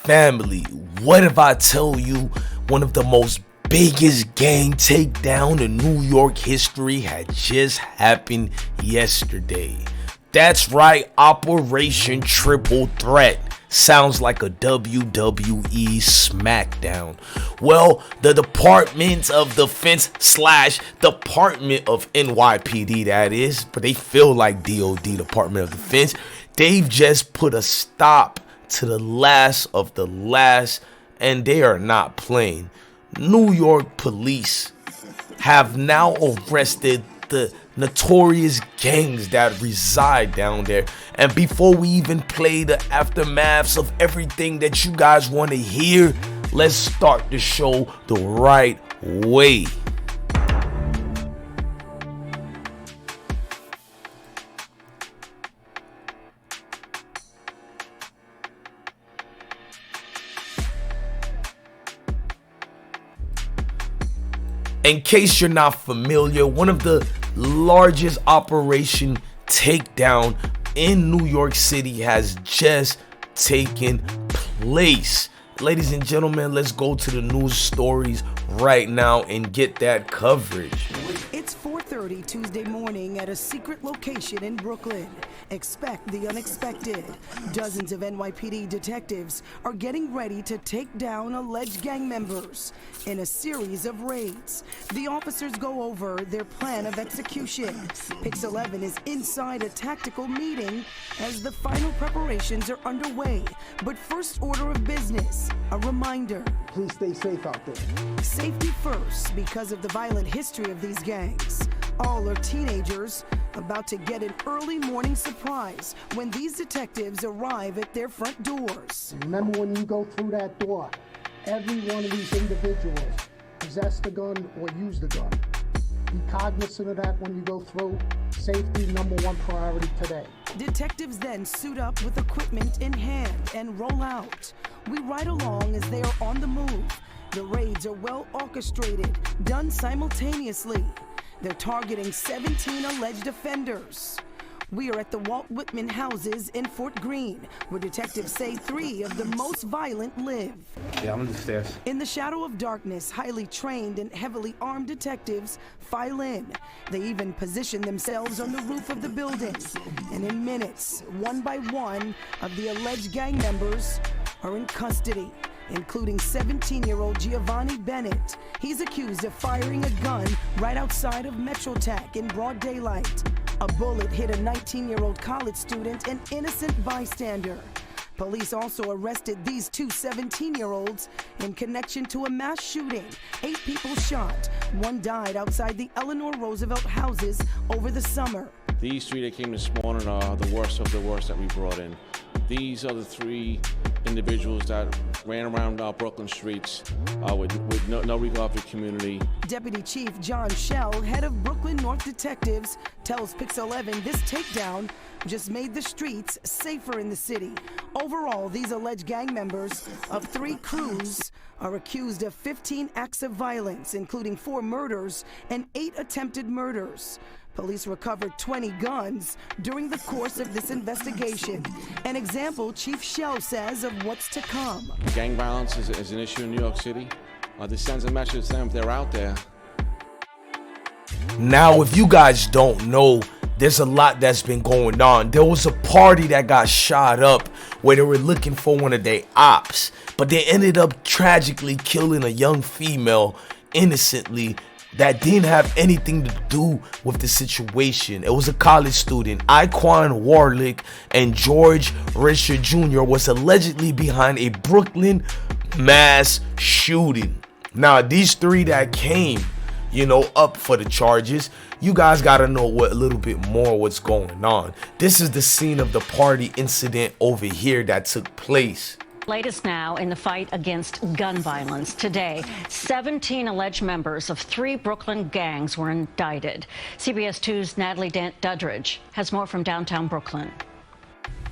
Family, what if I tell you one of the most biggest gang takedown in New York history had just happened yesterday? That's right, Operation Triple Threat. Sounds like a WWE SmackDown. Well, the Department of Defense / Department of NYPD, that is, but they feel like DOD, Department of Defense. They've just put a stop to the last of the last, and they are not playing. New York police have now arrested the notorious gangs that reside down there. And before we even play the aftermaths of everything that you guys want to hear, let's start the show the right way. In case you're not familiar, one of the largest operation takedown in New York City has just taken place. Ladies and gentlemen, let's go to the news stories right now and get that coverage. It's 4:30 Tuesday morning at a secret location in Brooklyn. Expect the unexpected. Dozens of NYPD detectives are getting ready to take down alleged gang members in a series of raids. The officers go over their plan of execution. Pix 11 is inside a tactical meeting as the final preparations are underway. But first order of business, a reminder. Please stay safe out there. Safety first because of the violent history of these gangs. All are teenagers about to get an early morning surprise when these detectives arrive at their front doors. Remember, when you go through that door, every one of these individuals possess the gun or use the gun. Be cognizant of that when you go through. Safety, #1 priority today. Detectives then suit up with equipment in hand and roll out. We ride along as they are on the move. The raids are well orchestrated, done simultaneously. They're targeting 17 alleged offenders. We are at the Walt Whitman houses in Fort Greene, where detectives say 3 of the most violent live. Yeah, I'm on the stairs. In the shadow of darkness, highly trained and heavily armed detectives file in. They even position themselves on the roof of the building. And in minutes, one by one of the alleged gang members are in custody, including 17-year-old Giovanni Bennett. He's accused of firing a gun right outside of MetroTech in broad daylight. A bullet hit a 19-year-old college student, an innocent bystander. Police also arrested these 2 17-year-olds in connection to a mass shooting. 8 people shot. 1 died outside the Eleanor Roosevelt houses over the summer. These 3 that came this morning are the worst of the worst that we brought in. These are the 3 individuals that ran around our Brooklyn streets with no regard for the community. Deputy Chief John Schell, head of Brooklyn North Detectives, tells Pix 11 this takedown just made the streets safer in the city. Overall, these alleged gang members of 3 crews are accused of 15 acts of violence, including 4 murders and 8 attempted murders. Police recovered 20 guns during the course of this investigation. An example Chief Schell says of what's to come. Gang violence is an issue in New York City. This sends a message to them if they're out there. Now, if you guys don't know, there's a lot that's been going on. There was a party that got shot up where they were looking for one of their ops, but they ended up tragically killing a young female innocently that didn't have anything to do with the situation. It was a college student. Iquan Warlick and George Richard Jr. was allegedly behind a Brooklyn mass shooting. Now, these 3 that came, up for the charges, you guys gotta know a little bit more what's going on. This is the scene of the party incident over here that took place. Latest now in the fight against gun violence. Today, 17 alleged members of 3 Brooklyn gangs were indicted. CBS 2's Natalie Duddridge has more from downtown Brooklyn.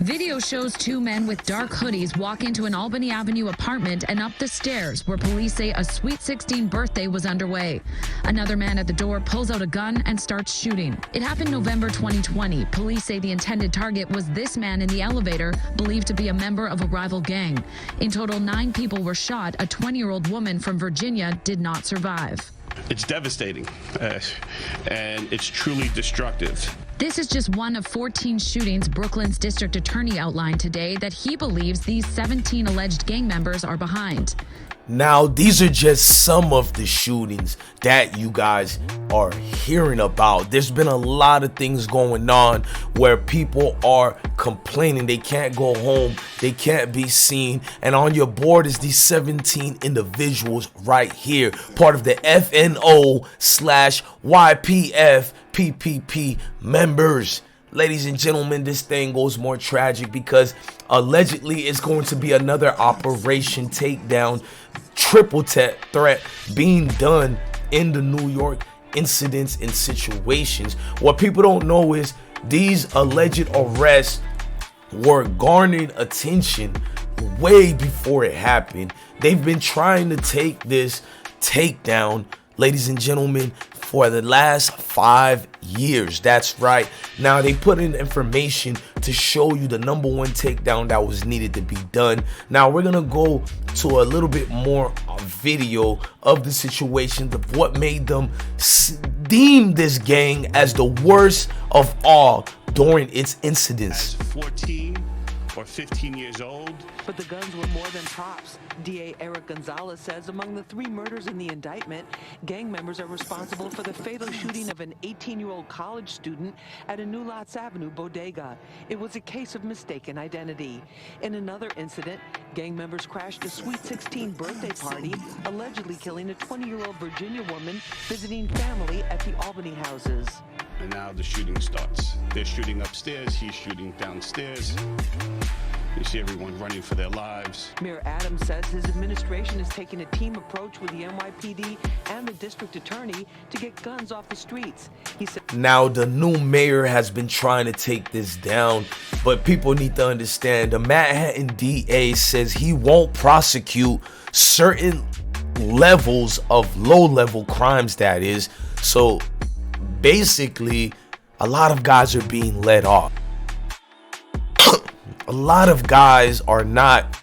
Video shows two men with dark hoodies walk into an Albany Avenue apartment and up the stairs where police say a Sweet 16 birthday was underway. Another man at the door pulls out a gun and starts shooting. It happened November 2020. Police say the intended target was this man in the elevator, believed to be a member of a rival gang. In total, 9 people were shot. A 20-year-old woman from Virginia did not survive. It's devastating, and it's truly destructive. This is just one of 14 shootings Brooklyn's district attorney outlined today that he believes these 17 alleged gang members are behind. Now, these are just some of the shootings that you guys are hearing about. There's been a lot of things going on where people are complaining they can't go home, they can't be seen, and on your board is these 17 individuals right here, part of the FNO/YPF PPP members. Ladies and gentlemen, this thing goes more tragic because allegedly it's going to be another Operation Takedown, triple threat being done in the New York incidents and situations. What people don't know is these alleged arrests were garnering attention way before it happened. They've been trying to take this takedown, ladies and gentlemen, for the last 5 years. That's right. Now they put in information to show you the #1 takedown that was needed to be done. Now we're gonna go to a little bit more video of the situations of what made them deem this gang as the worst of all during its incidents. 14 or 15 years old. But the guns were more than props. DA Eric Gonzalez says among the 3 murders in the indictment, gang members are responsible for the fatal shooting of an 18-year-old college student at a New Lots Avenue bodega. It was a case of mistaken identity. In another incident, gang members crashed a Sweet 16 birthday party, allegedly killing a 20-year-old Virginia woman visiting family at the Albany houses. And now the shooting starts. They're shooting upstairs, he's shooting downstairs. You see everyone running for their lives. Mayor Adams says his administration is taking a team approach with the NYPD and the district attorney to get guns off the streets. He said, now the new mayor has been trying to take this down, but people need to understand the Manhattan DA says he won't prosecute certain levels of low-level crimes, that is. So basically, a lot of guys are being let off. A lot of guys are not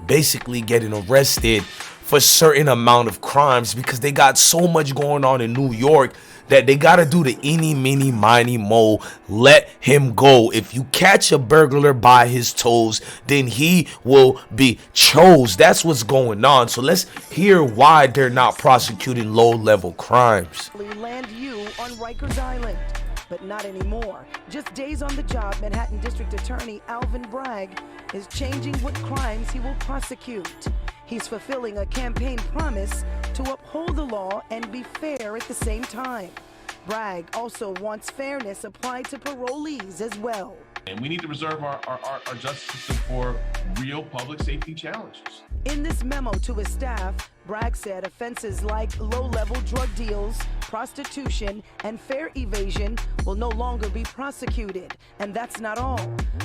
basically getting arrested for certain amount of crimes because they got so much going on in New York that they got to do the eeny, meeny, miny, mo, let him go. If you catch a burglar by his toes, then he will be chose. That's what's going on. So let's hear why they're not prosecuting low-level crimes. Land you on Rikers Island. But not anymore. Just days on the job, Manhattan District Attorney Alvin Bragg is changing what crimes he will prosecute. He's fulfilling a campaign promise to uphold the law and be fair at the same time. Bragg also wants fairness applied to parolees as well. And we need to reserve our justice system for real public safety challenges. In this memo to his staff, Bragg said offenses like low-level drug deals, prostitution, and fare evasion will no longer be prosecuted. And that's not all.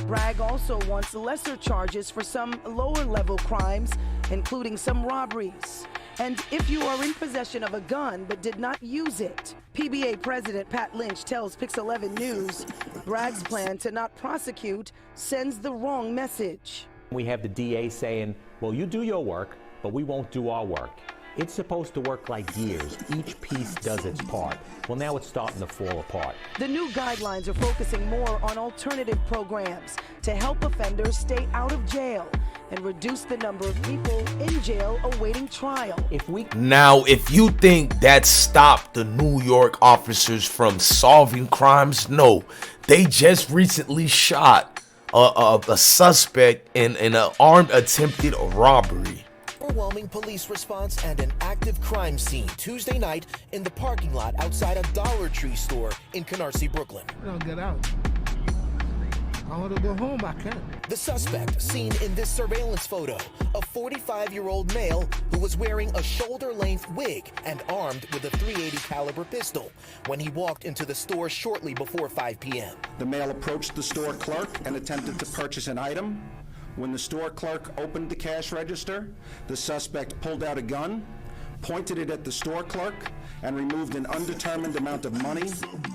Bragg also wants lesser charges for some lower-level crimes, including some robberies. And if you are in possession of a gun but did not use it, PBA President Pat Lynch tells Pix 11 News, Bragg's plan to not prosecute sends the wrong message. We have the DA saying, well, you do your work, but we won't do our work. It's supposed to work like gears. Each piece does its part. Well, now it's starting to fall apart. The new guidelines are focusing more on alternative programs to help offenders stay out of jail and reduce the number of people in jail awaiting trial. Now, if you think that stopped the New York officers from solving crimes, no. They just recently shot a suspect in an armed attempted robbery. Overwhelming police response and an active crime scene Tuesday night in the parking lot outside a Dollar Tree store in Canarsie, Brooklyn. We don't get out. I want to go home. I can't. The suspect seen in this surveillance photo, a 45-year-old male who was wearing a shoulder-length wig and armed with a .380 caliber pistol when he walked into the store shortly before 5 p.m. The male approached the store clerk and attempted to purchase an item. When the store clerk opened the cash register, the suspect pulled out a gun, pointed it at the store clerk, and removed an undetermined amount of money.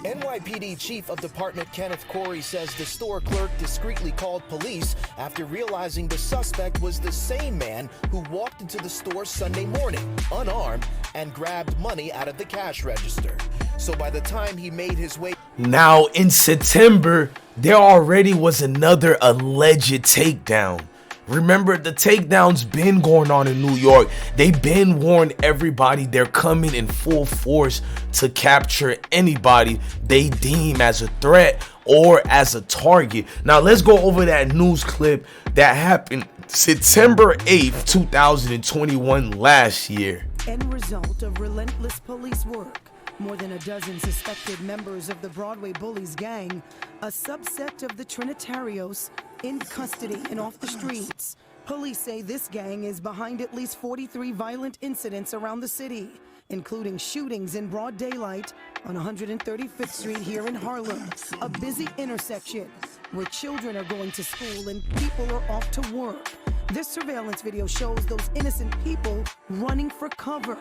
NYPD Chief of Department Kenneth Corey says the store clerk discreetly called police after realizing the suspect was the same man who walked into the store Sunday morning, unarmed, and grabbed money out of the cash register. So by the time he made his way... Now in September, there already was another alleged takedown. Remember, the takedowns been going on in New York. They been warned everybody they're coming in full force to capture anybody they deem as a threat or as a target. Now let's go over that news clip that happened September 8th, 2021 last year. End result of relentless police work. More than a dozen suspected members of the Broadway Bullies gang, a subset of the Trinitarios, in custody and off the streets. Police say this gang is behind at least 43 violent incidents around the city, including shootings in broad daylight on 135th Street here in Harlem, a busy intersection where children are going to school and people are off to work. This surveillance video shows those innocent people running for cover.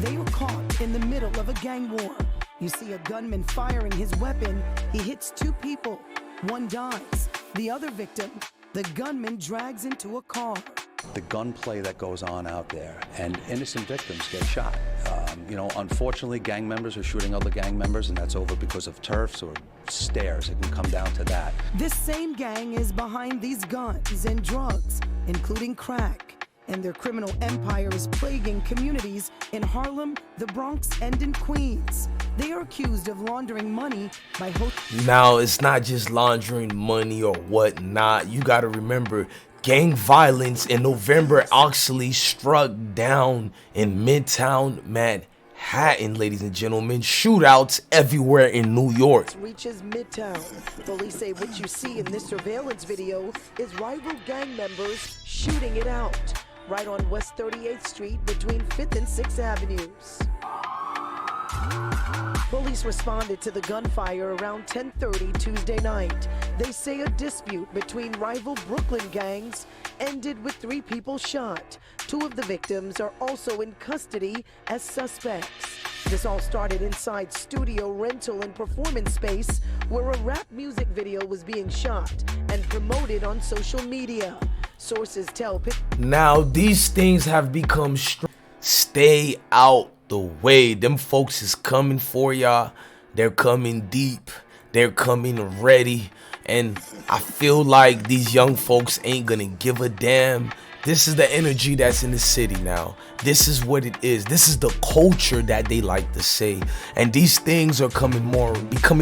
They were caught in the middle of a gang war. You see a gunman firing his weapon. He hits two people. One dies. The other victim, the gunman drags into a car. The gunplay that goes on out there, and innocent victims get shot. Unfortunately, gang members are shooting other gang members, and that's over because of turfs or stairs. It can come down to that. This same gang is behind these guns and drugs, including crack. And their criminal empire is plaguing communities in Harlem, the Bronx, and in Queens. They are accused of laundering money by... Now, it's not just laundering money or whatnot. You got to remember, gang violence in November actually struck down in Midtown Manhattan, ladies and gentlemen. Shootouts everywhere in New York. Reaches Midtown. Police say what you see in this surveillance video is rival gang members shooting it out right on West 38th Street between 5th and 6th Avenues. Police responded to the gunfire around 10:30 Tuesday night. They say a dispute between rival Brooklyn gangs ended with 3 people shot. 2 of the victims are also in custody as suspects. This all started inside studio rental and performance space where a rap music video was being shot and promoted on social media. Sources tell... Now, these things have become... Stay out the way. Them folks is coming for y'all. They're coming deep. They're coming ready. And I feel like these young folks ain't gonna give a damn. This is the energy that's in the city now. This is what it is. This is the culture that they like to say. And these things are becoming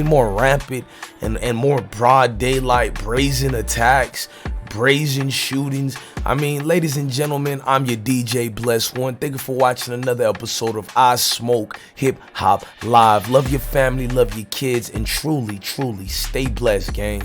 more rampant and more broad daylight, brazen attacks, brazen shootings. I mean, ladies and gentlemen, I'm your DJ Bless One. Thank you for watching another episode of I Smoke Hip Hop Live. Love your family, love your kids, and truly, truly stay blessed, gang.